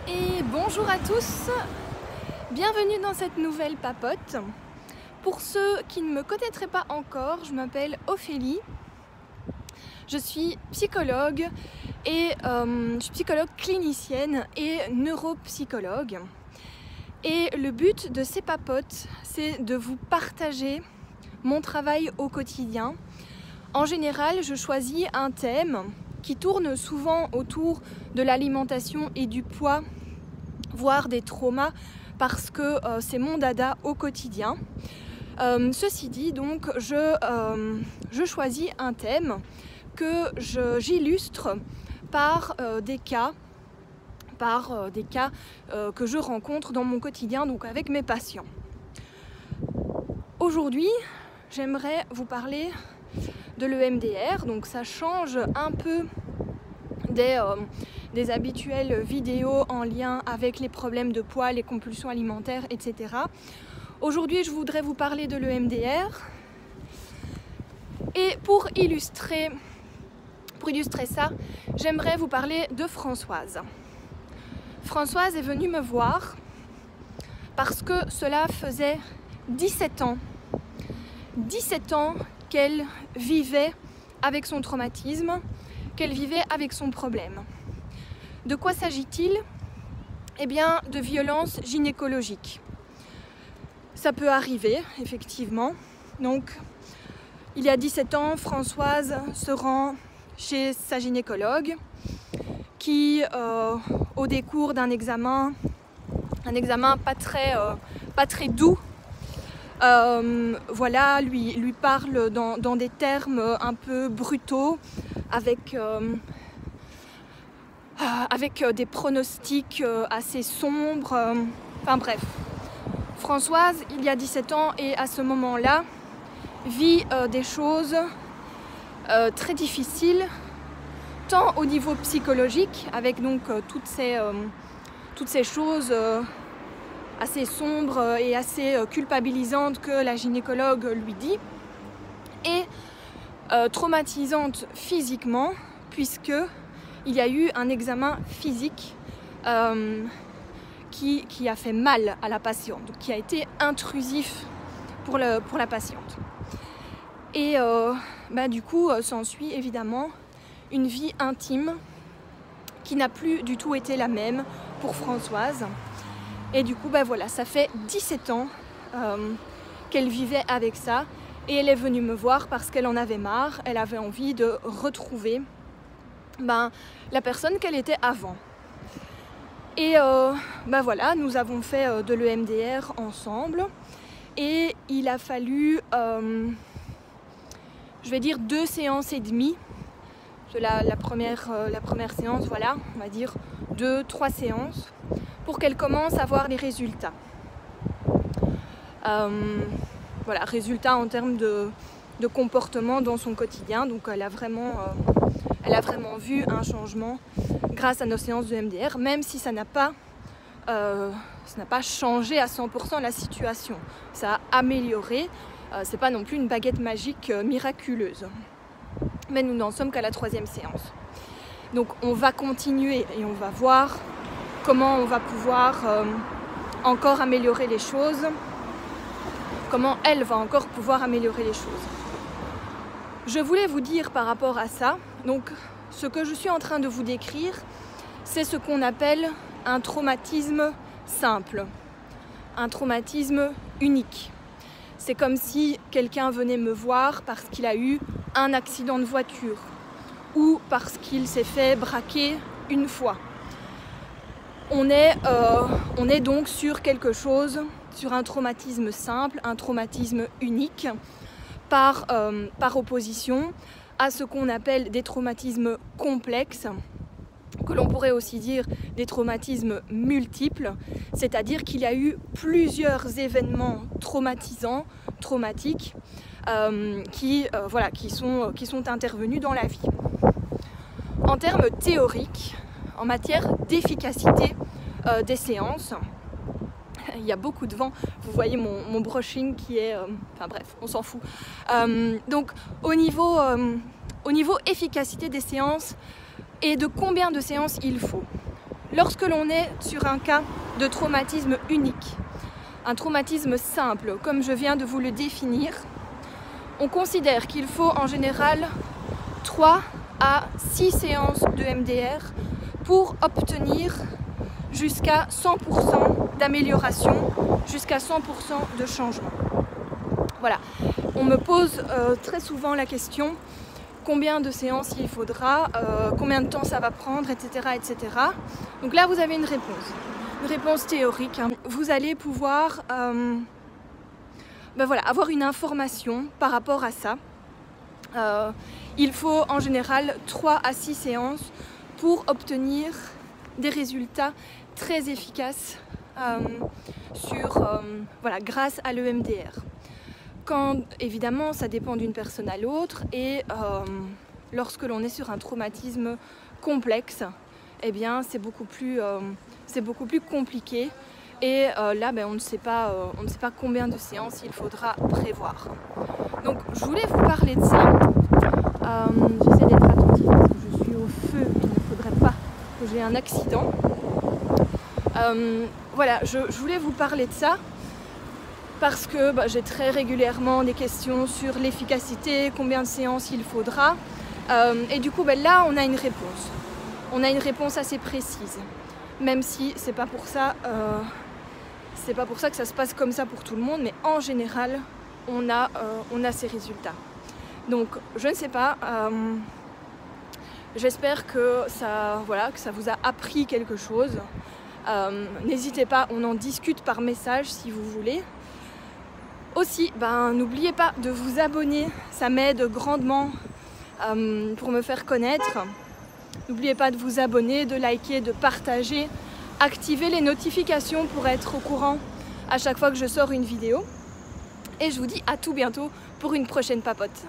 Et bonjour à tous, bienvenue dans cette nouvelle papote. Pour ceux qui ne me connaîtraient pas encore, je m'appelle Ophélie, je suis psychologue et je suis psychologue clinicienne et neuropsychologue. Et le but de ces papotes, c'est de vous partager mon travail au quotidien. En général, je choisis un thème qui tourne souvent autour de l'alimentation et du poids, voire des traumas, parce que c'est mon dada au quotidien. Ceci dit, donc, je choisis un thème que j'illustre par des cas que je rencontre dans mon quotidien, donc avec mes patients. Aujourd'hui, j'aimerais vous parler de l'EMDR, donc ça change un peu des habituelles vidéos en lien avec les problèmes de poids, les compulsions alimentaires, etc. Aujourd'hui, je voudrais vous parler de l'EMDR. Et pour illustrer ça, j'aimerais vous parler de Françoise. Françoise est venue me voir parce que cela faisait 17 ans qu'elle vivait avec son traumatisme, qu'elle vivait avec son problème. De quoi s'agit-il ? Eh bien, de violences gynécologiques. Ça peut arriver, effectivement. Donc, il y a 17 ans, Françoise se rend chez sa gynécologue qui, au décours d'un examen pas très doux, lui parle dans des termes un peu brutaux, avec des pronostics assez sombres. Enfin bref, Françoise, il y a 17 ans et à ce moment-là, vit des choses très difficiles, tant au niveau psychologique, avec donc toutes ces choses assez sombres et assez culpabilisantes que la gynécologue lui dit, et traumatisante physiquement, puisque il y a eu un examen physique qui a fait mal à la patiente, donc qui a été intrusif pour la patiente. Et du coup, s'ensuit évidemment une vie intime qui n'a plus du tout été la même pour Françoise. Et du coup, ça fait 17 ans qu'elle vivait avec ça. Et elle est venue me voir parce qu'elle en avait marre, elle avait envie de retrouver la personne qu'elle était avant. Et nous avons fait de l'EMDR ensemble. Et il a fallu, 2 séances et demie. La première séance, on va dire 2-3 séances, pour qu'elle commence à voir les résultats. Résultats en termes de comportement dans son quotidien. Donc elle a vraiment vu un changement grâce à nos séances de MDR, même si ça n'a pas changé à 100% la situation. Ça a amélioré. C'est pas non plus une baguette magique miraculeuse. Mais nous n'en sommes qu'à la 3e séance. Donc on va continuer et on va voir comment on va pouvoir encore améliorer les choses, comment elle va encore pouvoir améliorer les choses. Je voulais vous dire par rapport à ça, donc ce que je suis en train de vous décrire, c'est ce qu'on appelle un traumatisme simple, un traumatisme unique. C'est comme si quelqu'un venait me voir parce qu'il a eu un accident de voiture ou parce qu'il s'est fait braquer une fois. On est donc sur quelque chose, sur un traumatisme simple, un traumatisme unique, par opposition à ce qu'on appelle des traumatismes complexes, que l'on pourrait aussi dire des traumatismes multiples, c'est-à-dire qu'il y a eu plusieurs événements traumatiques, qui sont intervenus dans la vie. En termes théoriques, en matière d'efficacité des séances, il y a beaucoup de vent, vous voyez mon brushing qui est... on s'en fout. Donc au niveau efficacité des séances et de combien de séances il faut. lorsque l'on est sur un cas de traumatisme unique, un traumatisme simple, comme je viens de vous le définir, on considère qu'il faut en général 3 à 6 séances de MDR pour obtenir jusqu'à 100% d'amélioration, jusqu'à 100% de changement. Voilà, on me pose très souvent la question combien de séances il faudra, combien de temps ça va prendre, etc., etc. Donc là, vous avez une réponse théorique. Hein. Vous allez pouvoir voilà, avoir une information par rapport à ça. Il faut en général 3 à 6 séances pour obtenir des résultats très efficaces voilà, grâce à l'EMDR. Quand, évidemment, ça dépend d'une personne à l'autre et lorsque l'on est sur un traumatisme complexe, eh bien, c'est beaucoup plus compliqué et là, on ne sait pas combien de séances il faudra prévoir. Donc, je voulais vous parler de ça. J'essaie d'être attentive parce que je suis au feu, il ne faudrait pas que j'ai un accident. Voilà, je voulais vous parler de ça parce que j'ai très régulièrement des questions sur l'efficacité, combien de séances il faudra. Et du coup, là, on a une réponse. On a une réponse assez précise. Même si c'est pas pour ça que ça se passe comme ça pour tout le monde, mais en général, on a ces résultats. Donc, je ne sais pas. J'espère que ça vous a appris quelque chose. N'hésitez pas, on en discute par message si vous voulez. Aussi, n'oubliez pas de vous abonner, ça m'aide grandement pour me faire connaître. N'oubliez pas de vous abonner, de liker, de partager, activer les notifications pour être au courant à chaque fois que je sors une vidéo. Et je vous dis à tout bientôt pour une prochaine papote.